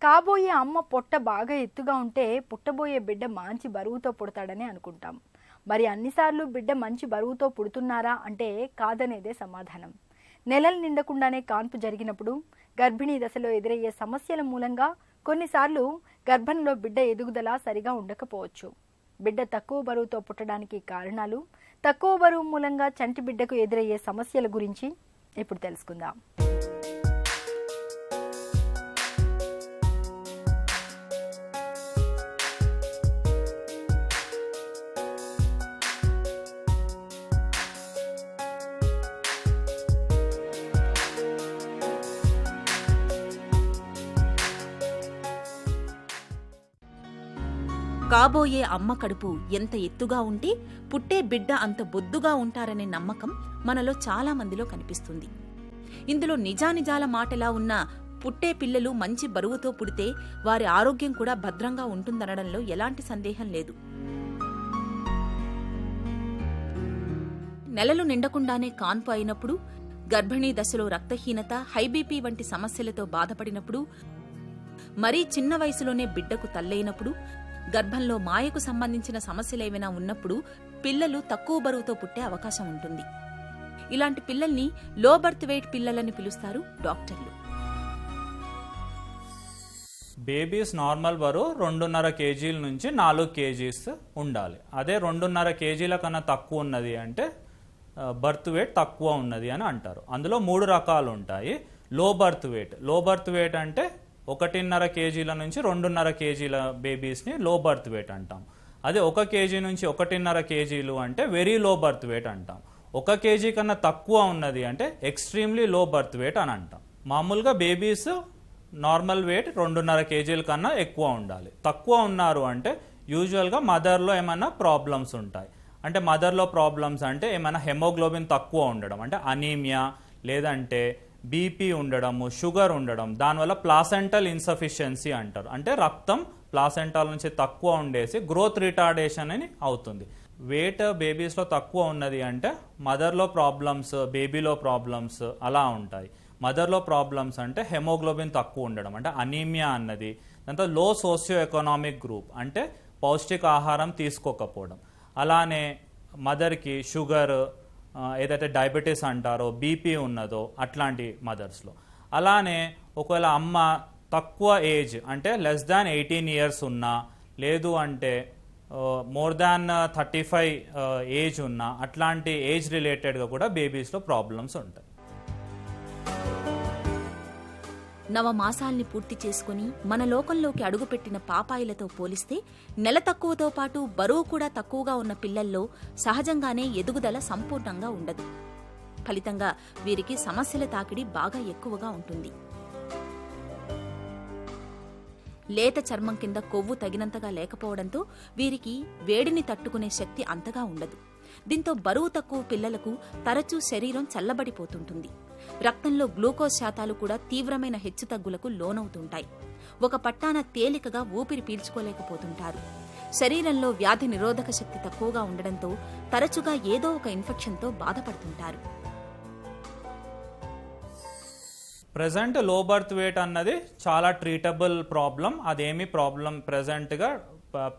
కాబోయే అమ్మ పొట్ట బాగా ఎత్తుగా ఉంటే పుట్టబోయే బిడ్డ మంచి బరువుతో పుడతాడని అనుకుంటాం. మరి అన్నిసార్లు బిడ్డ మంచి బరువుతో పుడుతున్నారా అంటే కాదనేదే సమాధానం. నెలలు నిండకుండానే కాన్పు జరిగినప్పుడు, గర్భిణీ దశలో ఎదురయ్యే సమస్యల మూలంగా కొన్నిసార్లు గర్భంలో బిడ్డ ఎదుగుదల సరిగా ఉండకపోవచ్చు. బిడ్డ తక్కువ బరువుతో పుట్టడానికి కారణాలు, తక్కువ బరువు మూలంగా చంటి బిడ్డకు ఎదురయ్యే సమస్యల గురించి ఇప్పుడు తెలుసుకుందాం. కాబోయే అమ్మ కడుపు ఎంత ఎత్తుగా ఉంటే పుట్టే బిడ్డ అంత బొద్దుగా ఉంటారనే నమ్మకం మనలో చాలా మందిలో కనిపిస్తుంది. ఇందులో నిజానిజాల మాటలా ఉన్న పుట్టే పిల్లలు మంచి బరువుతో పుడితే వారి ఆరోగ్యం కూడా భద్రంగా ఉంటుందనడంలో ఎలాంటి సందేహం లేదు. నెలలు నిండకుండానే కాన్పు అయినప్పుడు, గర్భిణీ దశలో రక్తహీనత, హైబీపీ వంటి సమస్యలతో బాధపడినప్పుడు, మరీ చిన్న వయసులోనే బిడ్డకు తల్లైనప్పుడు, గర్భంలో మాయకు సంబంధించిన సమస్యలేమైనా ఉన్నప్పుడు పిల్లలు తక్కువ బరువుతో పుట్టే అవకాశం ఉంటుంది. ఇలాంటి పిల్లల్ని లో బర్త్ వెయిట్ పిల్లలని పిలుస్తారు డాక్టర్లు. బేబీస్ నార్మల్ బరువు 2.5 కేజీల నుంచి 4 కేజీస్ ఉండాలి. అదే 2.5 కేజీల కన్నా తక్కువ ఉన్నది అంటే బర్త్ వెయిట్ తక్కువ ఉన్నది అని అంటారు. అందులో 3 రకాలు ఉంటాయి. లో బర్త్ వెయిట్ అంటే 1.5 కేజీల నుంచి 2.5 కేజీల బేబీస్ని లో బర్త్ వెయిట్ అంటాం. అదే 1 కేజీ నుంచి 1.5 కేజీలు అంటే వెరీ లో బర్త్ వెయిట్ అంటాం. 1 కేజీ కన్నా తక్కువ ఉన్నది అంటే ఎక్స్ట్రీమ్లీ లో బర్త్ వెయిట్ అని అంటాం. మామూలుగా బేబీస్ నార్మల్ వెయిట్ 2.5 కేజీల కన్నా ఎక్కువ ఉండాలి. తక్కువ ఉన్నారు అంటే యూజువల్గా మదర్లో ఏమైనా ప్రాబ్లమ్స్ ఉంటాయి. అంటే మదర్లో ప్రాబ్లమ్స్ అంటే ఏమైనా హెమోగ్లోబిన్ తక్కువ ఉండడం, అంటే అనీమియా, లేదంటే బీపీ ఉండడము, షుగర్ ఉండడం, దానివల్ల ప్లాసెంటల్ ఇన్సఫిషియన్సీ అంటారు. అంటే రక్తం ప్లాసెంటాల నుంచి తక్కువ ఉండేసి గ్రోత్ రిటార్డేషన్ అని అవుతుంది. వెయిట్ బేబీస్లో తక్కువ ఉన్నది అంటే మదర్లో ప్రాబ్లమ్స్, బేబీలో ప్రాబ్లమ్స్ అలా ఉంటాయి. మదర్లో ప్రాబ్లమ్స్ అంటే హెమోగ్లోబిన్ తక్కువ ఉండడం, అంటే అనీమియా అన్నది. దాంతో లో సోషియో ఎకనామిక్ గ్రూప్, అంటే పౌష్టిక ఆహారం తీసుకోకపోవడం. అలానే మదర్కి షుగర్, ఏదైతే డయాబెటీస్ అంటారో, బీపీ ఉన్నదో అట్లాంటి మదర్స్లో. అలానే ఒకవేళ అమ్మ తక్కువ ఏజ్ అంటే లెస్ దాన్ 18 ఇయర్స్ ఉన్నా, లేదు అంటే మోర్ దాన్ 35 ఏజ్ ఉన్నా, అట్లాంటి ఏజ్ రిలేటెడ్గా కూడా బేబీస్లో ప్రాబ్లమ్స్ ఉంటాయి. నవమాసాల్ని పూర్తి చేసుకుని మన లోకంలోకి అడుగుపెట్టిన పాపాయిలతో పోలిస్తే నెల తక్కువతో పాటు బరువు కూడా తక్కువగా ఉన్న పిల్లల్లో సహజంగానే ఎదుగుదల సంపూర్ణంగా ఉండదు. ఫలితంగా వీరికి సమస్యల తాకిడి బాగా ఎక్కువగా ఉంటుంది. లేత చర్మం కింద కొవ్వు తగినంతగా లేకపోవడంతో వీరికి వేడిని తట్టుకునే శక్తి అంతగా ఉండదు. దీంతో బరువు తక్కువ పిల్లలకు తరచూ శరీరం చల్లబడిపోతుంటుంది. రక్తంలో గ్లూకోజ్ శాతాలు కూడా తీవ్రమైన హెచ్చుతగ్గులకు లోనవుతుంటాయి. ఒక పట్టాన తేలికగా ఊపిరి పీల్చుకోలేకపోతుంటారు. శరీరంలో వ్యాధి నిరోధక శక్తి తక్కువగా ఉండడంతో తరచుగా ఏదో ఒక ఇన్ఫెక్షన్తో బాధపడుతుంటారు. ప్రజెంట్ లో బర్త్ వెయిట్ అన్నది చాలా ట్రీటబుల్ ప్రాబ్లం. అదేమీ ప్రాబ్లం ప్రజెంట్గా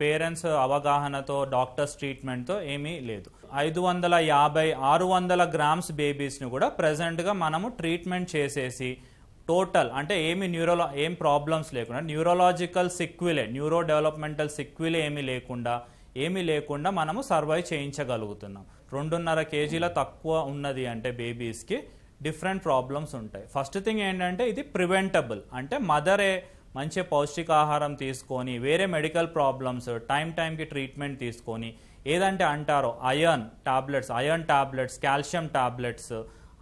పేరెంట్స్ అవగాహనతో, డాక్టర్స్ ట్రీట్మెంట్తో ఏమీ లేదు. 550-600 గ్రామ్స్ బేబీస్ని కూడా ప్రజెంట్గా మనము ట్రీట్మెంట్ చేసేసి టోటల్ అంటే ఏం ప్రాబ్లమ్స్ లేకుండా, న్యూరోలాజికల్ సిక్విలే, న్యూరో డెవలప్మెంటల్ సిక్విలే ఏమీ లేకుండా మనము సర్వైవ్ చేయించగలుగుతున్నాం. 2.5 కేజీల తక్కువ ఉన్నది అంటే బేబీస్కి డిఫరెంట్ ప్రాబ్లమ్స్ ఉంటాయి. ఫస్ట్ థింగ్ ఏంటంటే ఇది ప్రివెంటబుల్, అంటే మదరే మంచి పౌష్టికాహారం తీసుకొని, వేరే మెడికల్ ప్రాబ్లమ్స్ టైంకి ట్రీట్మెంట్ తీసుకొని, ఏదంటే అంటారో ఐరన్ టాబ్లెట్స్, కాల్షియం టాబ్లెట్స్,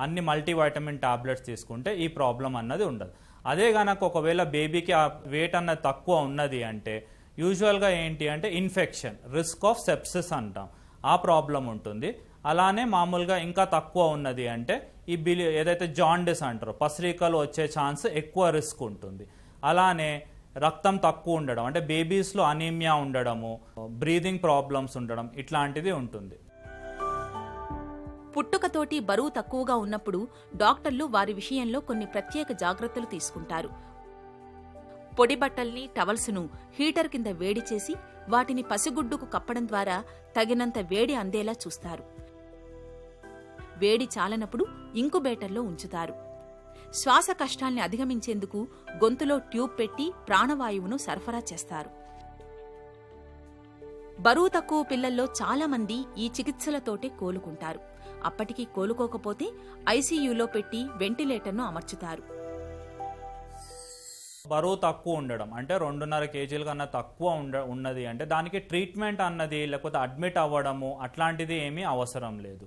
అన్ని మల్టీవైటమిన్ టాబ్లెట్స్ తీసుకుంటే ఈ ప్రాబ్లం అన్నది ఉండదు. అదే కనుక ఒకవేళ బేబీకి ఆ వెయిట్ అన్నది తక్కువ ఉన్నది అంటే యూజువల్గా ఏంటి అంటే ఇన్ఫెక్షన్, రిస్క్ ఆఫ్ సెప్సిస్ అంటాం, ఆ ప్రాబ్లం ఉంటుంది. అలానే మామూలుగా ఇంకా తక్కువ ఉన్నది అంటే ఈ ఏదైతే జాండిస్ అంటారో, పసిరికలు వచ్చే ఛాన్స్ ఎక్కువ రిస్క్ ఉంటుంది. అలానే రక్తం తక్కువ ఉండడం, అంటే బేబీస్లో అనీమియా ఉండడము, బ్రీదింగ్ ప్రాబ్లమ్స్ ఉండడం, ఇట్లాంటిది ఉంటుంది. పుట్టుకతోటి బరువు తక్కువగా ఉన్నప్పుడు డాక్టర్లు వారి విషయంలో కొన్ని ప్రత్యేక జాగ్రత్తలు తీసుకుంటారు. పొడి బట్టల్ని, టవల్స్ను హీటర్ కింద వేడి చేసి వాటిని పసిగుడ్డుకు కప్పడం ద్వారా తగినంత వేడి అందేలా చూస్తారు. వేడి చాలనప్పుడు ఇంకుబేటర్లో ఉంచుతారు. శ్వాస కష్టాల్ని అధిగమించేందుకు గొంతులో ట్యూబ్ పెట్టి ప్రాణవాయువును సరఫరా చేస్తారు. బరువు తక్కువ పిల్లల్లో చాలామంది ఈ చికిత్సలతోటే కోలుకుంటారు. అప్పటికీ కోలుకోకపోతే ఐసీయూలో పెట్టి వెంటిలేటర్ను అమర్చుతారు. బరువు తక్కువ ఉండడం అంటే 2.5 కేజీల కన్నా తక్కువ ఉన్నది అంటే దానికి ట్రీట్మెంట్ అన్నది లేకపోతే అడ్మిట్ అవ్వడము అట్లాంటిది ఏమీ అవసరం లేదు.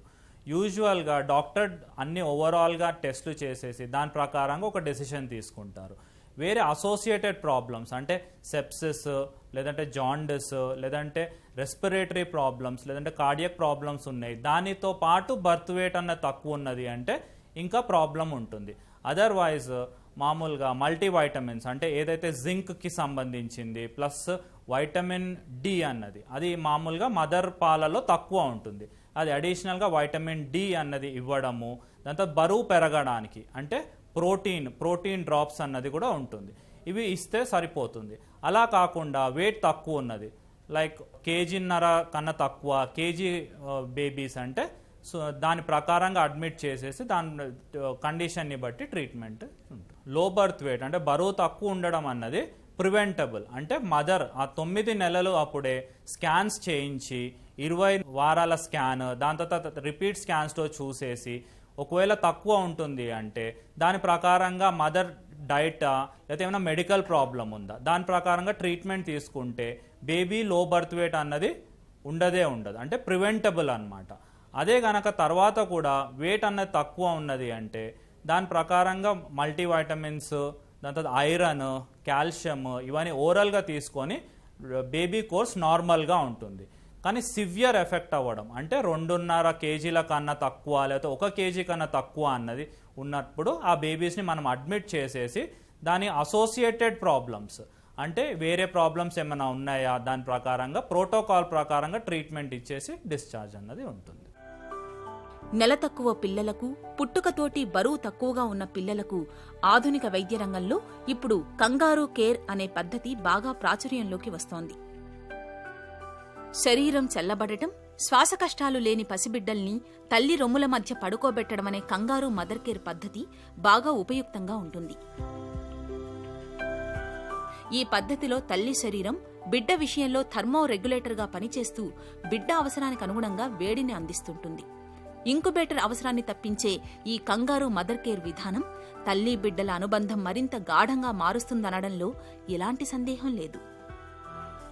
యూజువల్గా డాక్టర్ అన్ని ఓవరాల్గా టెస్టులు చేసేసి దాని ప్రకారంగా ఒక డెసిషన్ తీసుకుంటారు. వేరే అసోసియేటెడ్ ప్రాబ్లమ్స్ అంటే సెప్సిస్ లేదంటే జాండిస్ లేదంటే రెస్పిరేటరీ ప్రాబ్లమ్స్ లేదంటే కార్డియక్ ప్రాబ్లమ్స్ ఉన్నాయి, దానితో పాటు బర్త్ వెయిట్ అన్న తక్కువ ఉన్నది అంటే ఇంకా ప్రాబ్లం ఉంటుంది. అదర్వైజ్ మామూలుగా మల్టీవైటమిన్స్ అంటే ఏదైతే జింక్కి సంబంధించింది ప్లస్ వైటమిన్ డి అన్నది అది మామూలుగా మదర్ పాలలో తక్కువ ఉంటుంది, అది అడిషనల్గా వైటమిన్ డి అన్నది ఇవ్వడము, దాంతో బరువు పెరగడానికి అంటే ప్రోటీన్ డ్రాప్స్ అన్నది కూడా ఉంటుంది, ఇవి ఇస్తే సరిపోతుంది. అలా కాకుండా వెయిట్ తక్కువ ఉన్నది లైక్ 1.5 కేజీన్నర కన్నా తక్కువ కేజీ బేబీస్ అంటే సో దాని ప్రకారంగా అడ్మిట్ చేసేసి దాని కండిషన్ని బట్టి ట్రీట్మెంట్ ఉంటుంది. లో బర్త్ వెయిట్ అంటే బరువు తక్కువ ఉండడం అన్నది ప్రివెంటబుల్ అంటే మదర్ ఆ 9 నెలలు అప్పుడే స్కాన్స్ చేయించి 20 వారాల స్కాన్ దాని తర్వాత రిపీట్ స్కాన్స్తో చూసేసి ఒకవేళ తక్కువ ఉంటుంది అంటే దాని ప్రకారంగా మదర్ డైటా లేకపోతే ఏమైనా మెడికల్ ప్రాబ్లం ఉందా దాని ప్రకారంగా ట్రీట్మెంట్ తీసుకుంటే బేబీ లో బర్త్ వెయిట్ అన్నది ఉండదు అంటే ప్రివెంటబుల్ అన్నమాట. అదే గనక తర్వాత కూడా వెయిట్ అన్నది తక్కువ ఉన్నది అంటే దాని ప్రకారంగా మల్టీవైటమిన్స్ దాని తర్వాత ఐరన్ కాల్షియం ఇవన్నీ ఓరల్గా తీసుకొని బేబీ కోర్స్ నార్మల్గా ఉంటుంది. కానీ సివియర్ ఎఫెక్ట్ అవ్వడం అంటే 2.5 కేజీల కన్నా తక్కువ లేకపోతే 1 కేజీ కన్నా తక్కువ అన్నది ఉన్నప్పుడు ఆ బేబీస్ని మనం అడ్మిట్ చేసేసి దాని అసోసియేటెడ్ ప్రాబ్లమ్స్ అంటే వేరే ప్రాబ్లమ్స్ ఏమైనా ఉన్నాయా దాని ప్రకారంగా ప్రోటోకాల్ ప్రకారంగా ట్రీట్మెంట్ ఇచ్చేసి డిశ్చార్జ్ అన్నది ఉంటుంది. నెల తక్కువ పిల్లలకు, పుట్టుకతోటి బరువు తక్కువగా ఉన్న పిల్లలకు ఆధునిక వైద్య రంగంలో ఇప్పుడు కంగారూ కేర్ అనే పద్ధతి బాగా ప్రాచుర్యంలోకి వస్తోంది. శరీరం చల్లబడటం, శ్వాస కష్టాలు లేని పసిబిడ్డల్ని తల్లి రొమ్ముల మధ్య పడుకోబెట్టడమనే కంగారూ మదర్ కేర్ పద్ధతి బాగా ఉపయుక్తంగా ఉంటుంది. ఈ పద్ధతిలో తల్లి శరీరం బిడ్డ విషయంలో థర్మో రెగ్యులేటర్గా పనిచేస్తూ బిడ్డ అవసరానికి అనుగుణంగా వేడిని అందిస్తుంటుంది. ఇంకుబేటర్ అవసరాన్ని తప్పించే ఈ కంగారూ మదర్ కేర్ విధానం తల్లి బిడ్డల అనుబంధం మరింత గాఢంగా మారుస్తుందనడంలో ఎలాంటి సందేహం లేదు.